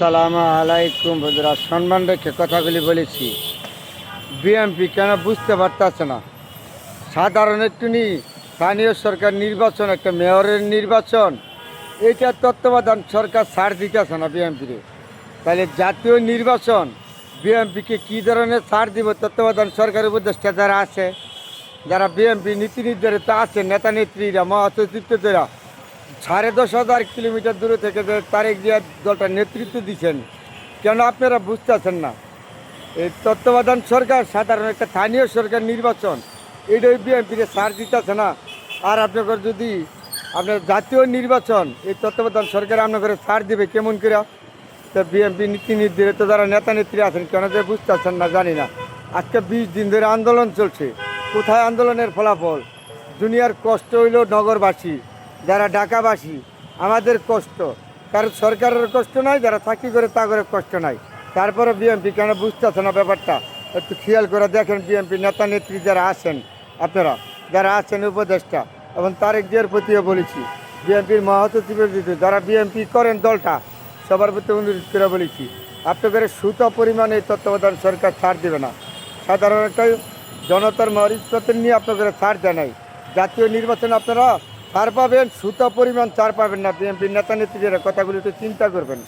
সালামু আলাইকুম বন্ধুরা, সম্মান রেখে কথাগুলি বলেছি। বিএনপি কেন বুঝতে পারতেছে না? সাধারণ একটু স্থানীয় সরকার নির্বাচন, একটা মেয়রের নির্বাচন, এইটা তত্ত্বাবধান সরকার ছাড় দিতেছে না বিএনপিরে। তাহলে জাতীয় নির্বাচন বিএনপিকে কী ধরনের ছাড় দিব? তত্ত্বাবধান সরকারের উপদেষ্টা যারা আছে, যারা বিএনপি নীতি নির্ধারিত আছে, নেতা নেত্রীরা, মহাসচিবরা 10,500 কিলোমিটার দূরে থেকে যে তারেক জিয়া দলটা নেতৃত্ব দিচ্ছেন, কেন আপনারা বুঝতেছেন না? এই তত্ত্বাবধান সরকার সাধারণ একটা স্থানীয় সরকার নির্বাচন, এইটাই বিএনপিকে ছাড় দিতেছে না। আর আপনাদের যদি আপনার জাতীয় নির্বাচন, এই তত্ত্বাবধান সরকার আপনাদের ছাড় দিবে কেমন করে? তো বিএনপি নীতি নির্ধারিত যারা নেতা নেত্রী আছেন, কেন যে বুঝতেছেন না জানি না। আজকে 20 দিন ধরে আন্দোলন চলছে। কোথায় আন্দোলনের ফলাফল? দুনিয়ার কষ্ট হইল নগরবাসী, যারা ঢাকাবাসী, আমাদের কষ্ট। কারণ সরকারের কষ্ট নাই, যারা চাকরি করে তাদের কষ্ট নাই। তারপরে বিএনপি কেন বুঝতেছে না ব্যাপারটা? একটু খেয়াল করে দেখেন। বিএনপি নেতা নেত্রী যারা আছেন, আপনারা যারা আছেন উপদেষ্টা, এবং তারেক জিয়ার প্রতিও বলেছি, বিএনপির মহাসচিবের দিতে যারা বিএনপি করেন দলটা, সবার প্রতি অনুরোধ করে বলেছি, আপনাদের সুতা পরিমাণে তত্ত্বাবধান সরকার ছাড় দেবে না। সাধারণ একটা জনতার মরিচপত্র নিয়ে আপনাদের ছাড় জানাই। জাতীয় নির্বাচন আপনারা ছাড় পাবেন, সুতা পরিমাণ ছাড় পাবেন না। বিএনপির নেতা নেত্রীরা কথাগুলি একটু চিন্তা করবেন।